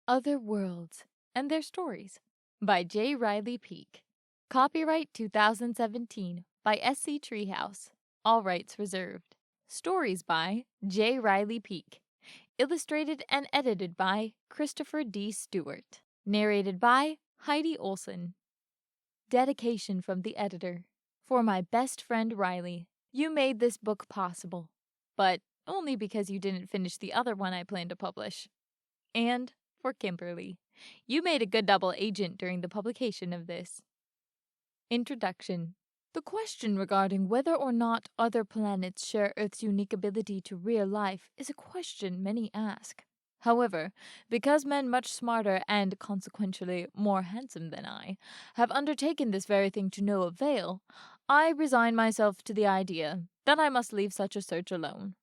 Other Worlds and Their Stories by J. Riley Peake. Copyright 2017 by SC TreeHouse. All rights reserved. Stories by J. Riley Peake. Illustrated and edited by Christopher D. Stewart. Narrated by Heidi Olson. Dedication from the editor. For my best friend Riley, you made this book possible, but only because you didn't finish the other one I planned to publish. And for Kimberly, you made a good double agent during the publication of this. Introduction. The question regarding whether or not other planets share Earth's unique ability to rear life is a question many ask. However, because men much smarter and consequentially more handsome than I have undertaken this very thing to no avail, I resign myself to the idea that I must leave such a search alone.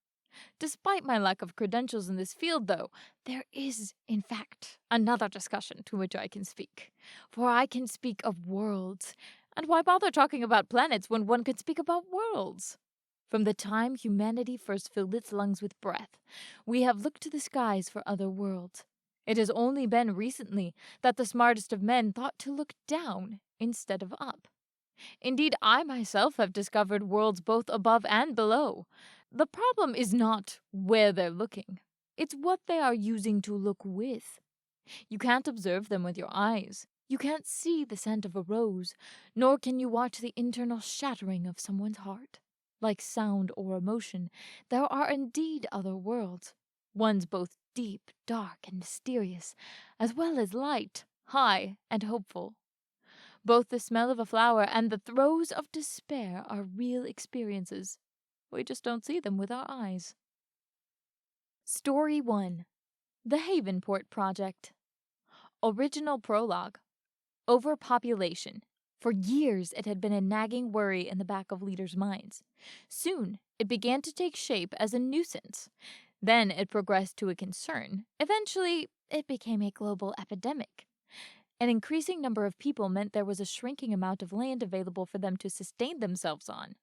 Despite my lack of credentials in this field, though, there is, in fact, another discussion to which I can speak. For I can speak of worlds, and why bother talking about planets when one could speak about worlds? From the time humanity first filled its lungs with breath, we have looked to the skies for other worlds. It has only been recently that the smartest of men thought to look down instead of up. Indeed, I myself have discovered worlds both above and below. The problem is not where they're looking. It's what they are using to look with. You can't observe them with your eyes. You can't see the scent of a rose, nor can you watch the internal shattering of someone's heart. Like sound or emotion, there are indeed other worlds. Ones both deep, dark, and mysterious, as well as light, high, and hopeful. Both the smell of a flower and the throes of despair are real experiences. We just don't see them with our eyes. Story 1. The Havenport Project. Original prologue. Overpopulation. For years it had been a nagging worry in the back of leaders' minds. Soon it began to take shape as a nuisance. Then it progressed to a concern. Eventually it became a global epidemic. An increasing number of people meant there was a shrinking amount of land available for them to sustain themselves on.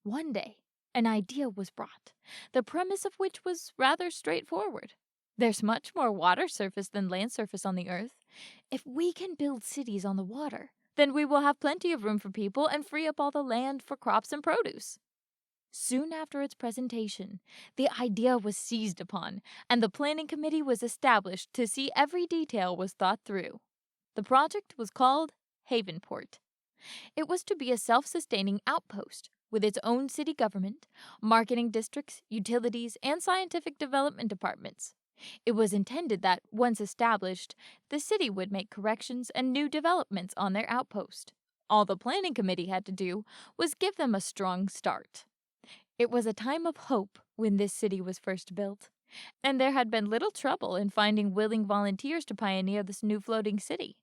One day, an idea was brought, the premise of which was rather straightforward. There's much more water surface than land surface on the Earth. If we can build cities on the water, then we will have plenty of room for people and free up all the land for crops and produce. Soon after its presentation, the idea was seized upon, and the planning committee was established to see every detail was thought through. The project was called Havenport. It was to be a self-sustaining outpost with its own city government, marketing districts, utilities, and scientific development departments. It was intended that, once established, the city would make corrections and new developments on their outpost. All the planning committee had to do was give them a strong start. It was a time of hope when this city was first built, and there had been little trouble in finding willing volunteers to pioneer this new floating city.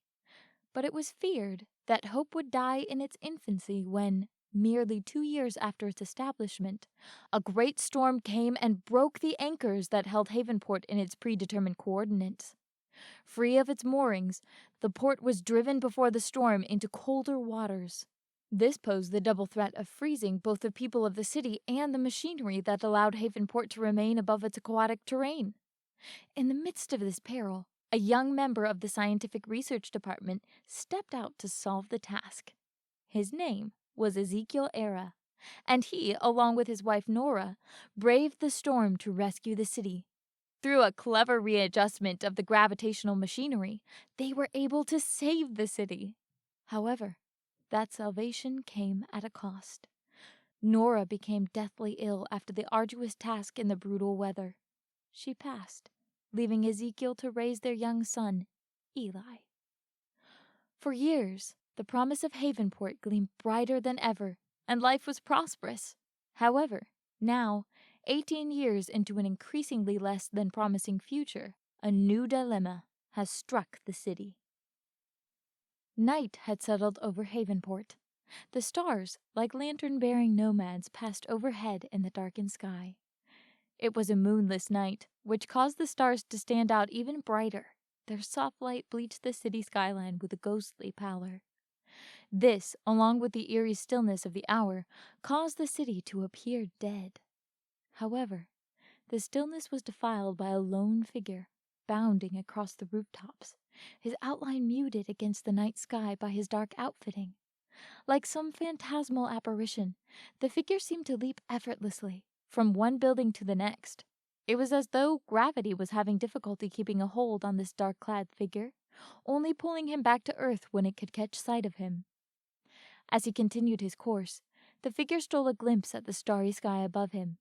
But it was feared that hope would die in its infancy when, merely 2 years after its establishment, a great storm came and broke the anchors that held Havenport in its predetermined coordinates. Free of its moorings, the port was driven before the storm into colder waters. This posed the double threat of freezing both the people of the city and the machinery that allowed Havenport to remain above its aquatic terrain. In the midst of this peril, a young member of the scientific research department stepped out to solve the task. His name was Ezekiel Era, and he, along with his wife Nora, braved the storm to rescue the city. Through a clever readjustment of the gravitational machinery, they were able to save the city. However, that salvation came at a cost. Nora became deathly ill after the arduous task in the brutal weather. She passed, leaving Ezekiel to raise their young son, Eli. For years, the promise of Havenport gleamed brighter than ever, and life was prosperous. However, now, 18 years into an increasingly less than promising future, a new dilemma has struck the city. Night had settled over Havenport. The stars, like lantern-bearing nomads, passed overhead in the darkened sky. It was a moonless night, which caused the stars to stand out even brighter. Their soft light bleached the city skyline with a ghostly pallor. This, along with the eerie stillness of the hour, caused the city to appear dead. However, the stillness was defiled by a lone figure, bounding across the rooftops, his outline muted against the night sky by his dark outfitting. Like some phantasmal apparition, the figure seemed to leap effortlessly from one building to the next. It was as though gravity was having difficulty keeping a hold on this dark-clad figure, only pulling him back to earth when it could catch sight of him. As he continued his course, the figure stole a glimpse at the starry sky above him,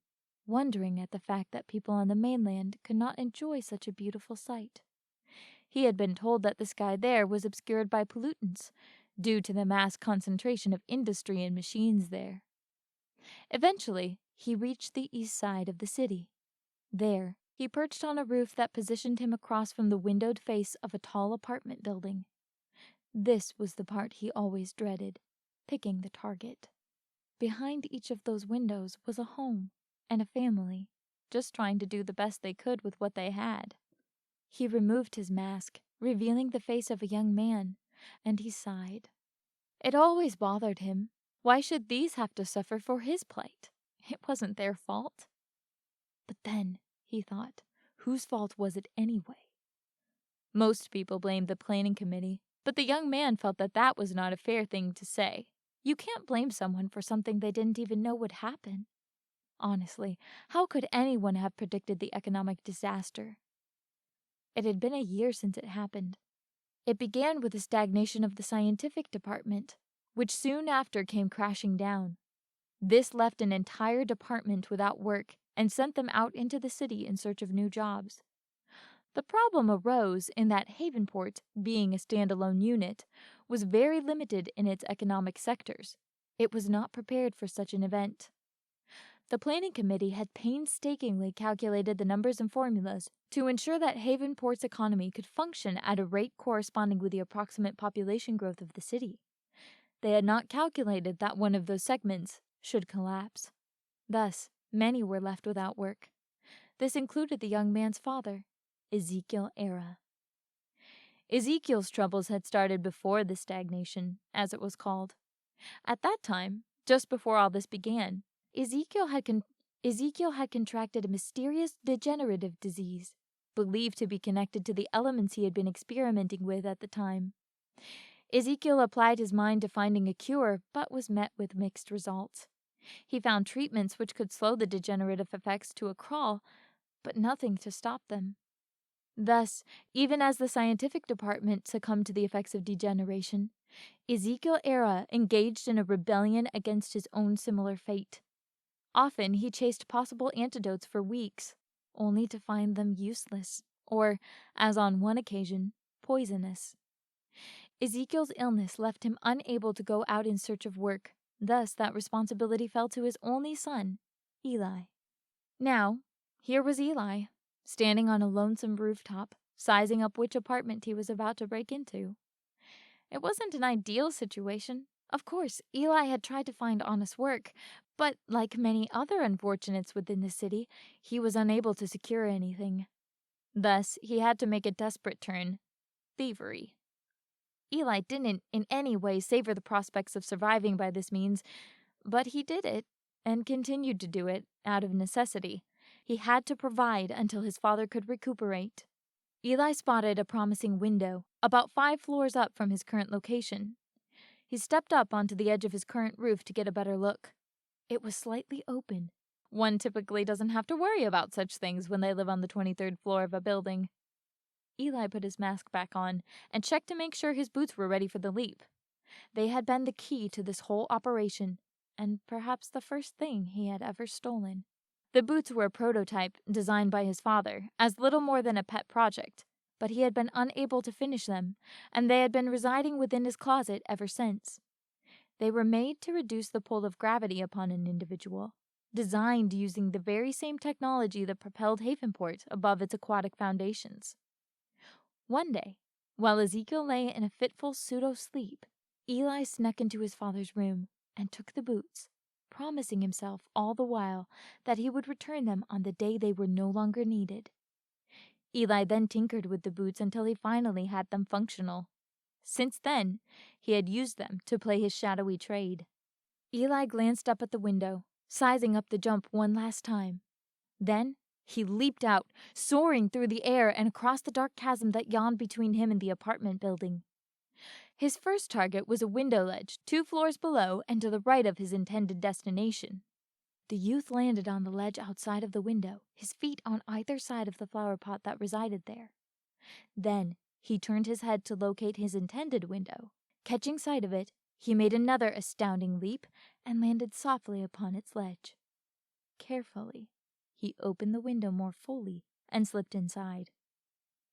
wondering at the fact that people on the mainland could not enjoy such a beautiful sight. He had been told that the sky there was obscured by pollutants, due to the mass concentration of industry and machines there. Eventually, he reached the east side of the city. There, he perched on a roof that positioned him across from the windowed face of a tall apartment building. This was the part he always dreaded, picking the target. Behind each of those windows was a home and a family, just trying to do the best they could with what they had. He removed his mask, revealing the face of a young man, and he sighed. It always bothered him. Why should these have to suffer for his plight? It wasn't their fault. But then, he thought, whose fault was it anyway? Most people blamed the planning committee, but the young man felt that that was not a fair thing to say. You can't blame someone for something they didn't even know would happen. Honestly, how could anyone have predicted the economic disaster? It had been a year since it happened. It began with the stagnation of the scientific department, which soon after came crashing down. This left an entire department without work and sent them out into the city in search of new jobs. The problem arose in that Havenport, being a standalone unit, was very limited in its economic sectors. It was not prepared for such an event. The planning committee had painstakingly calculated the numbers and formulas to ensure that Havenport's economy could function at a rate corresponding with the approximate population growth of the city. They had not calculated that one of those segments should collapse. Thus, many were left without work. This included the young man's father, Ezekiel Era. Ezekiel's troubles had started before the stagnation, as it was called. At that time, just before all this began, Ezekiel had contracted a mysterious degenerative disease, believed to be connected to the elements he had been experimenting with at the time. Ezekiel applied his mind to finding a cure, but was met with mixed results. He found treatments which could slow the degenerative effects to a crawl, but nothing to stop them. Thus, even as the scientific department succumbed to the effects of degeneration, Ezekiel Era engaged in a rebellion against his own similar fate. Often he chased possible antidotes for weeks, only to find them useless, or, as on one occasion, poisonous. Ezekiel's illness left him unable to go out in search of work, thus that responsibility fell to his only son, Eli. Now, here was Eli, standing on a lonesome rooftop, sizing up which apartment he was about to break into. It wasn't an ideal situation. Of course, Eli had tried to find honest work, but like many other unfortunates within the city, he was unable to secure anything. Thus, he had to make a desperate turn: thievery. Eli didn't in any way savor the prospects of surviving by this means, but he did it, and continued to do it, out of necessity. He had to provide until his father could recuperate. Eli spotted a promising window, about 5 floors up from his current location. He stepped up onto the edge of his current roof to get a better look. It was slightly open. One typically doesn't have to worry about such things when they live on the 23rd floor of a building. Eli put his mask back on and checked to make sure his boots were ready for the leap. They had been the key to this whole operation, and perhaps the first thing he had ever stolen. The boots were a prototype designed by his father, as little more than a pet project, but he had been unable to finish them, and they had been residing within his closet ever since. They were made to reduce the pull of gravity upon an individual, designed using the very same technology that propelled Havenport above its aquatic foundations. One day, while Ezekiel lay in a fitful pseudo-sleep, Eli snuck into his father's room and took the boots, promising himself all the while that he would return them on the day they were no longer needed. Eli then tinkered with the boots until he finally had them functional. Since then, he had used them to play his shadowy trade. Eli glanced up at the window, sizing up the jump one last time. Then He leaped out, soaring through the air and across the dark chasm that yawned between him and the apartment building. His first target was a window ledge 2 floors below and to the right of his intended destination. The youth landed on the ledge outside of the window, his feet on either side of the flower pot that resided there. Then he turned his head to locate his intended window. Catching sight of it, he made another astounding leap and landed softly upon its ledge. Carefully, he opened the window more fully and slipped inside.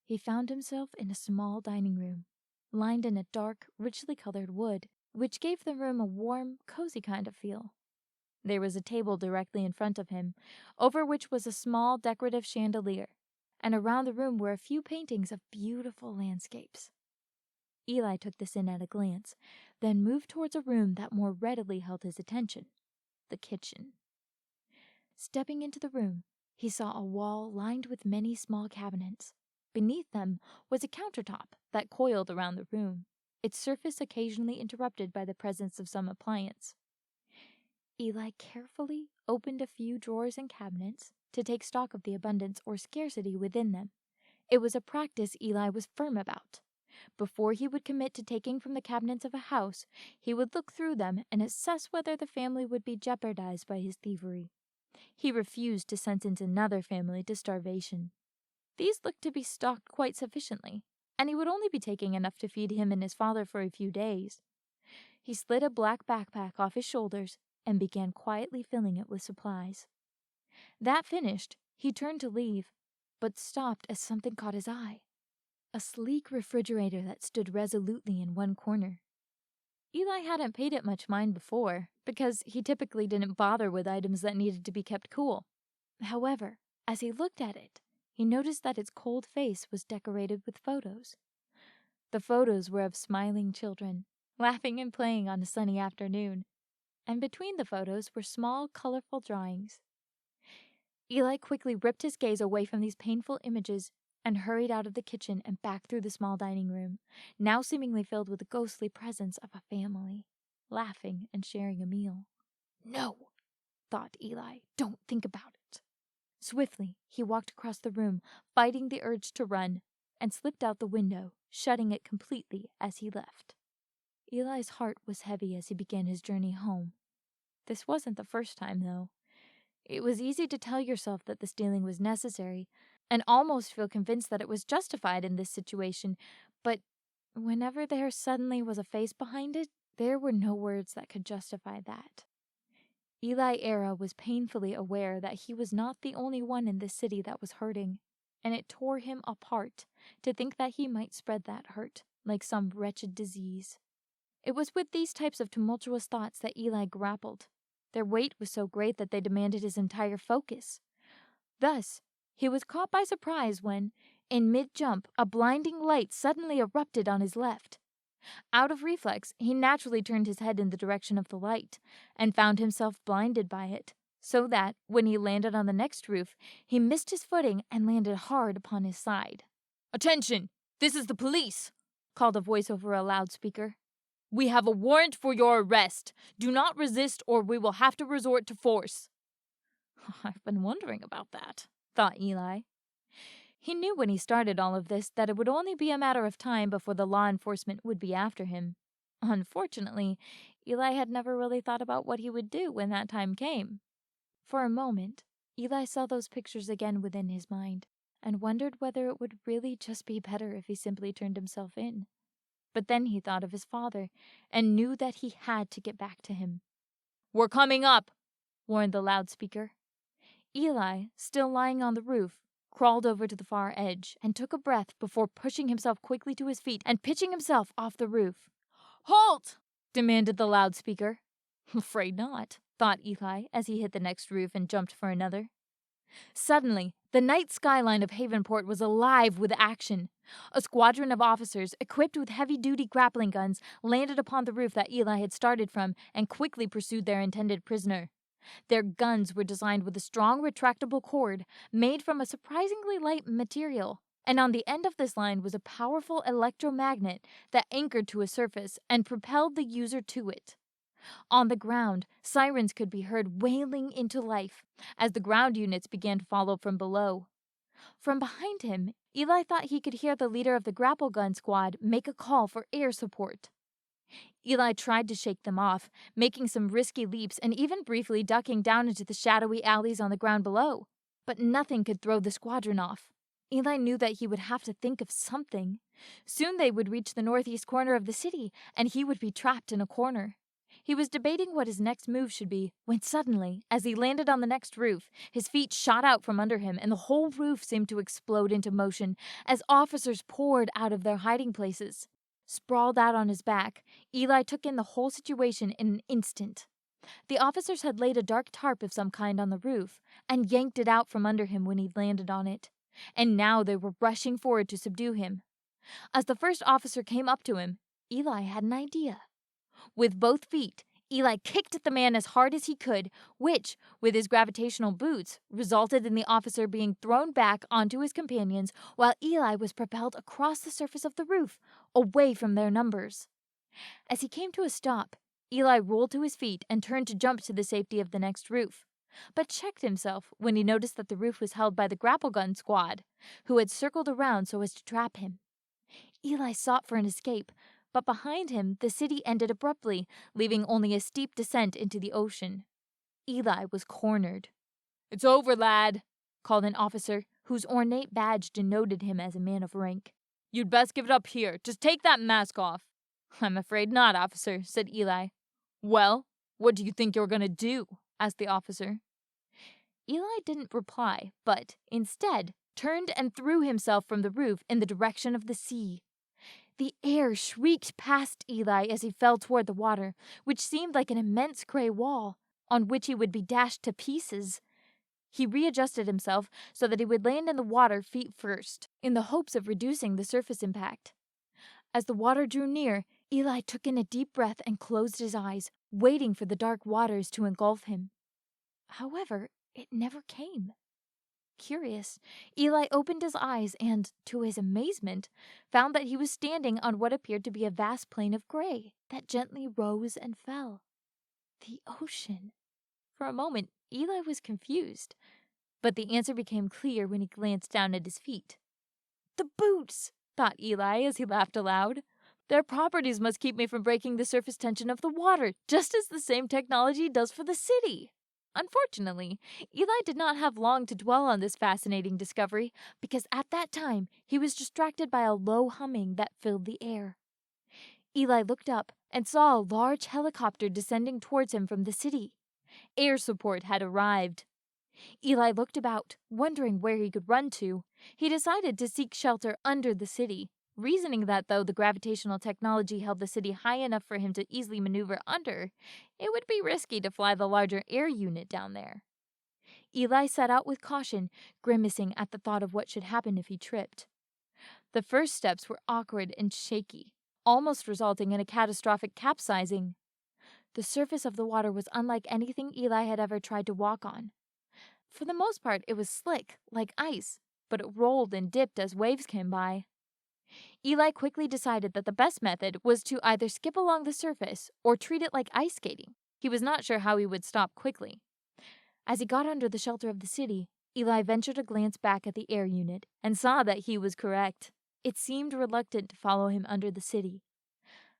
He found himself in a small dining room, lined in a dark, richly colored wood, which gave the room a warm, cozy kind of feel. There was a table directly in front of him, over which was a small decorative chandelier, and around the room were a few paintings of beautiful landscapes. Eli took this in at a glance, then moved towards a room that more readily held his attention, the kitchen. Stepping into the room, he saw a wall lined with many small cabinets. Beneath them was a countertop that coiled around the room, its surface occasionally interrupted by the presence of some appliance. Eli carefully opened a few drawers and cabinets to take stock of the abundance or scarcity within them. It was a practice Eli was firm about. Before he would commit to taking from the cabinets of a house, he would look through them and assess whether the family would be jeopardized by his thievery. He refused to sentence another family to starvation. These looked to be stocked quite sufficiently, and he would only be taking enough to feed him and his father for a few days. He slid a black backpack off his shoulders and began quietly filling it with supplies. That finished, he turned to leave, but stopped as something caught his eye. A sleek refrigerator that stood resolutely in one corner. Eli hadn't paid it much mind before, because he typically didn't bother with items that needed to be kept cool. However, as he looked at it, he noticed that its cold face was decorated with photos. The photos were of smiling children, laughing and playing on a sunny afternoon, and between the photos were small, colorful drawings. Eli quickly ripped his gaze away from these painful images and hurried out of the kitchen and back through the small dining room, now seemingly filled with the ghostly presence of a family, laughing and sharing a meal. No, thought Eli, don't think about it. Swiftly, he walked across the room, fighting the urge to run, and slipped out the window, shutting it completely as he left. Eli's heart was heavy as he began his journey home. This wasn't the first time, though. It was easy to tell yourself that the stealing was necessary, and almost feel convinced that it was justified in this situation, but whenever there suddenly was a face behind it, there were no words that could justify that. Eli Era was painfully aware that he was not the only one in this city that was hurting, and it tore him apart to think that he might spread that hurt like some wretched disease. It was with these types of tumultuous thoughts that Eli grappled. Their weight was so great that they demanded his entire focus. Thus, he was caught by surprise when, in mid-jump, a blinding light suddenly erupted on his left. Out of reflex, he naturally turned his head in the direction of the light, and found himself blinded by it, so that, when he landed on the next roof, he missed his footing and landed hard upon his side. "Attention! This is the police!" called a voice over a loudspeaker. "We have a warrant for your arrest. Do not resist or we will have to resort to force." "I've been wondering about that," thought Eli. He knew when he started all of this that it would only be a matter of time before the law enforcement would be after him. Unfortunately, Eli had never really thought about what he would do when that time came. For a moment, Eli saw those pictures again within his mind, and wondered whether it would really just be better if he simply turned himself in. But then he thought of his father, and knew that he had to get back to him. "We're coming up," warned the loudspeaker. Eli, still lying on the roof, crawled over to the far edge and took a breath before pushing himself quickly to his feet and pitching himself off the roof. "Halt!" demanded the loudspeaker. "Afraid not," thought Eli as he hit the next roof and jumped for another. Suddenly, the night skyline of Havenport was alive with action. A squadron of officers, equipped with heavy-duty grappling guns, landed upon the roof that Eli had started from and quickly pursued their intended prisoner. Their guns were designed with a strong retractable cord made from a surprisingly light material, and on the end of this line was a powerful electromagnet that anchored to a surface and propelled the user to it. On the ground, sirens could be heard wailing into life as the ground units began to follow from below. From behind him, Eli thought he could hear the leader of the grapple gun squad make a call for air support. Eli tried to shake them off, making some risky leaps and even briefly ducking down into the shadowy alleys on the ground below. But nothing could throw the squadron off. Eli knew that he would have to think of something. Soon they would reach the northeast corner of the city, and he would be trapped in a corner. He was debating what his next move should be when suddenly, as he landed on the next roof, his feet shot out from under him and the whole roof seemed to explode into motion as officers poured out of their hiding places. Sprawled out on his back, Eli took in the whole situation in an instant. The officers had laid a dark tarp of some kind on the roof and yanked it out from under him when he landed on it, and now they were rushing forward to subdue him. As the first officer came up to him, Eli had an idea. With both feet, Eli kicked at the man as hard as he could, which, with his gravitational boots, resulted in the officer being thrown back onto his companions while Eli was propelled across the surface of the roof, away from their numbers. As he came to a stop, Eli rolled to his feet and turned to jump to the safety of the next roof, but checked himself when he noticed that the roof was held by the grapple gun squad, who had circled around so as to trap him. Eli sought for an escape, but behind him the city ended abruptly, leaving only a steep descent into the ocean. Eli was cornered. "It's over, lad," called an officer whose ornate badge denoted him as a man of rank. "You'd best give it up here. Just take that mask off." "I'm afraid not, officer," said Eli. "Well, what do you think you're going to do?" asked the officer. Eli didn't reply, but, instead, turned and threw himself from the roof in the direction of the sea. The air shrieked past Eli as he fell toward the water, which seemed like an immense gray wall, on which he would be dashed to pieces. He readjusted himself so that he would land in the water feet first, in the hopes of reducing the surface impact. As the water drew near, Eli took in a deep breath and closed his eyes, waiting for the dark waters to engulf him. However, it never came. Curious, Eli opened his eyes and, to his amazement, found that he was standing on what appeared to be a vast plain of gray that gently rose and fell. The ocean. For a moment, Eli was confused, but the answer became clear when he glanced down at his feet. "The boots," thought Eli as he laughed aloud. "Their properties must keep me from breaking the surface tension of the water, just as the same technology does for the city." Unfortunately, Eli did not have long to dwell on this fascinating discovery, because at that time he was distracted by a low humming that filled the air. Eli looked up and saw a large helicopter descending towards him from the city. Air support had arrived. Eli looked about, wondering where he could run to. He decided to seek shelter under the city, reasoning that though the gravitational technology held the city high enough for him to easily maneuver under, it would be risky to fly the larger air unit down there. Eli set out with caution, grimacing at the thought of what should happen if he tripped. The first steps were awkward and shaky, almost resulting in a catastrophic capsizing. The surface of the water was unlike anything Eli had ever tried to walk on. For the most part, it was slick, like ice, but it rolled and dipped as waves came by. Eli quickly decided that the best method was to either skip along the surface or treat it like ice skating. He was not sure how he would stop quickly. As he got under the shelter of the city, Eli ventured a glance back at the air unit and saw that he was correct. It seemed reluctant to follow him under the city.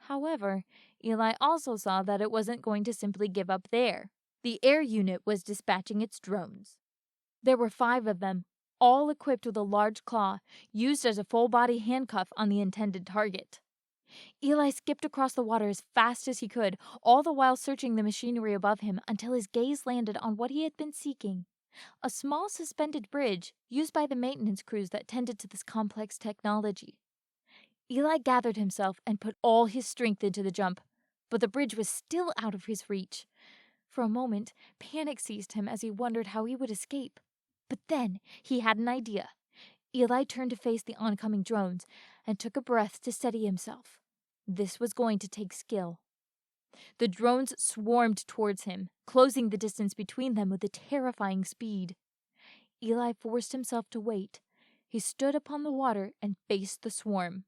However, Eli also saw that it wasn't going to simply give up there. The air unit was dispatching its drones. There were 5 of them, all equipped with a large claw, used as a full-body handcuff on the intended target. Eli skipped across the water as fast as he could, all the while searching the machinery above him until his gaze landed on what he had been seeking, a small suspended bridge used by the maintenance crews that tended to this complex technology. Eli gathered himself and put all his strength into the jump, but the bridge was still out of his reach. For a moment, panic seized him as he wondered how he would escape. But then he had an idea. Eli turned to face the oncoming drones and took a breath to steady himself. This was going to take skill. The drones swarmed towards him, closing the distance between them with a terrifying speed. Eli forced himself to wait. He stood upon the water and faced the swarm.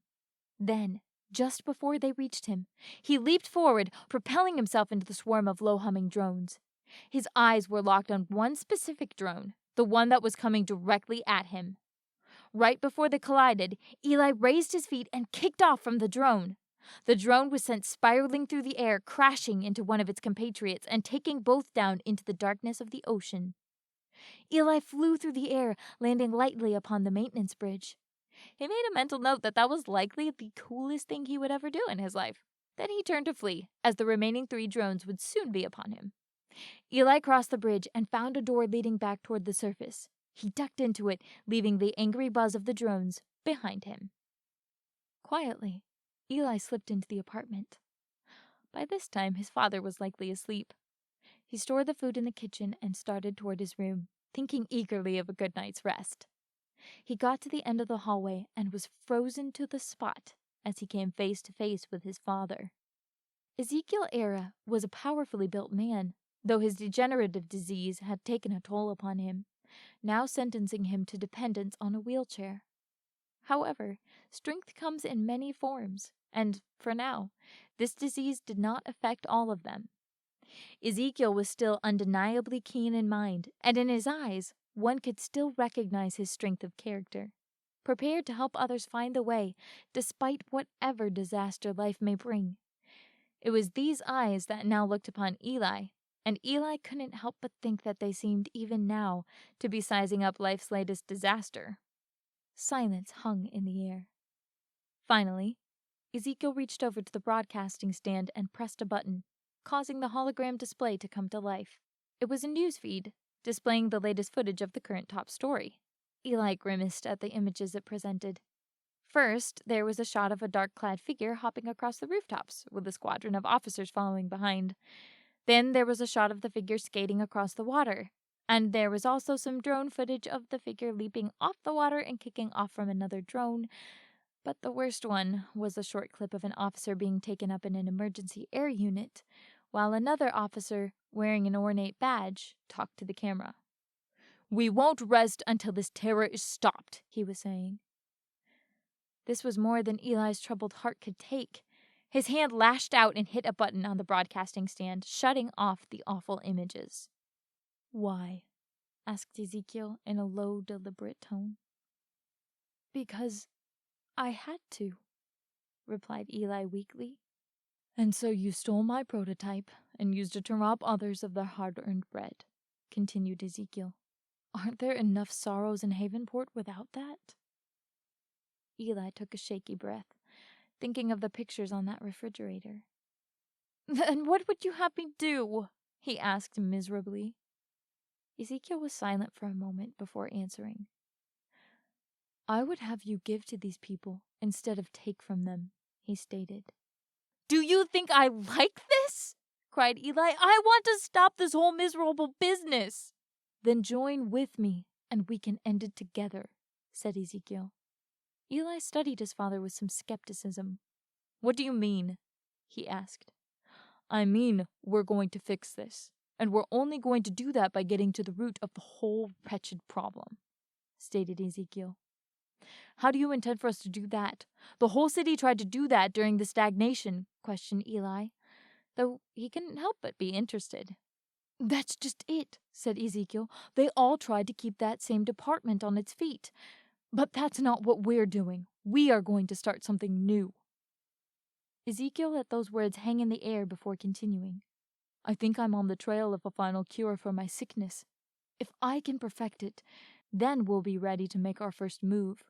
Then, just before they reached him. He leaped forward, propelling himself into the swarm of low-humming drones. His eyes were locked on one specific drone, the one that was coming directly at him. Right before they collided, Eli raised his feet and kicked off from the drone. The drone was sent spiraling through the air, crashing into one of its compatriots and taking both down into the darkness of the ocean. Eli flew through the air, landing lightly upon the maintenance bridge. He made a mental note that was likely the coolest thing he would ever do in his life. Then he turned to flee, as the remaining 3 drones would soon be upon him. Eli crossed the bridge and found a door leading back toward the surface. He ducked into it, leaving the angry buzz of the drones behind him. Quietly, Eli slipped into the apartment. By this time, his father was likely asleep. He stored the food in the kitchen and started toward his room, thinking eagerly of a good night's rest. He got to the end of the hallway and was frozen to the spot as he came face to face with his father. Ezekiel Era was a powerfully built man, though his degenerative disease had taken a toll upon him, now sentencing him to dependence on a wheelchair. However, strength comes in many forms, and, for now, this disease did not affect all of them. Ezekiel was still undeniably keen in mind, and in his eyes, one could still recognize his strength of character, prepared to help others find the way, despite whatever disaster life may bring. It was these eyes that now looked upon Eli, and Eli couldn't help but think that they seemed even now to be sizing up life's latest disaster. Silence hung in the air. Finally, Ezekiel reached over to the broadcasting stand and pressed a button, causing the hologram display to come to life. It was a news feed, displaying the latest footage of the current top story. Eli grimaced at the images it presented. First, there was a shot of a dark-clad figure hopping across the rooftops, with a squadron of officers following behind. Then there was a shot of the figure skating across the water, and there was also some drone footage of the figure leaping off the water and kicking off from another drone. But the worst one was a short clip of an officer being taken up in an emergency air unit, while another officer, wearing an ornate badge, talked to the camera. "We won't rest until this terror is stopped," he was saying. This was more than Eli's troubled heart could take. His hand lashed out and hit a button on the broadcasting stand, shutting off the awful images. "Why?" asked Ezekiel in a low, deliberate tone. "Because I had to," replied Eli weakly. "And so you stole my prototype and used it to rob others of their hard-earned bread," continued Ezekiel. "Aren't there enough sorrows in Havenport without that?" Eli took a shaky breath, thinking of the pictures on that refrigerator. "Then what would you have me do?" he asked miserably. Ezekiel was silent for a moment before answering. "I would have you give to these people instead of take from them," he stated. "Do you think I like this?" cried Eli. "I want to stop this whole miserable business." "Then join with me, and we can end it together," said Ezekiel. Eli studied his father with some skepticism. "What do you mean?" he asked. "I mean, we're going to fix this, and we're only going to do that by getting to the root of the whole wretched problem," stated Ezekiel. "How do you intend for us to do that? The whole city tried to do that during the stagnation," questioned Eli, though he couldn't help but be interested. "That's just it," said Ezekiel. "They all tried to keep that same department on its feet. But that's not what we're doing. We are going to start something new." Ezekiel let those words hang in the air before continuing. "I think I'm on the trail of a final cure for my sickness. If I can perfect it, then we'll be ready to make our first move."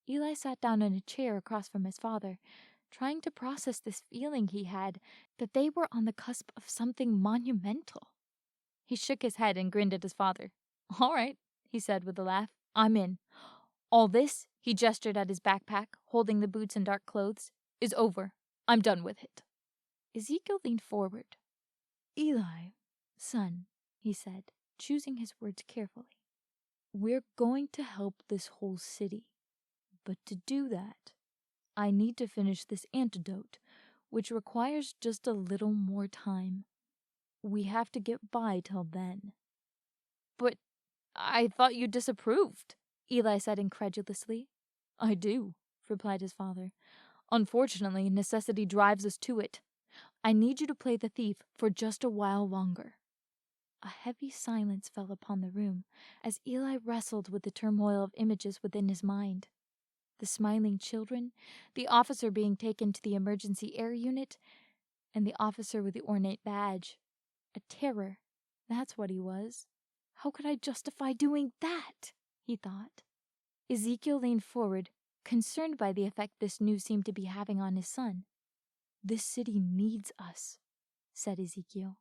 Eli sat down in a chair across from his father, trying to process this feeling he had that they were on the cusp of something monumental. He shook his head and grinned at his father. "All right," he said with a laugh. "I'm in. All this," he gestured at his backpack, holding the boots and dark clothes, "is over. I'm done with it." Ezekiel leaned forward. "Eli, son," he said, choosing his words carefully, "we're going to help this whole city. But to do that, I need to finish this antidote, which requires just a little more time. We have to get by till then." "But I thought you disapproved," Eli said incredulously. "I do," replied his father. Unfortunately, necessity drives us to it. I need you to play the thief for just a while longer." A heavy silence fell upon the room as Eli wrestled with the turmoil of images within his mind. The smiling children, the officer being taken to the emergency air unit, and the officer with the ornate badge. A terror, that's what he was. How could I justify doing that? He thought. Ezekiel leaned forward, concerned by the effect this news seemed to be having on his son. "This city needs us," said Ezekiel.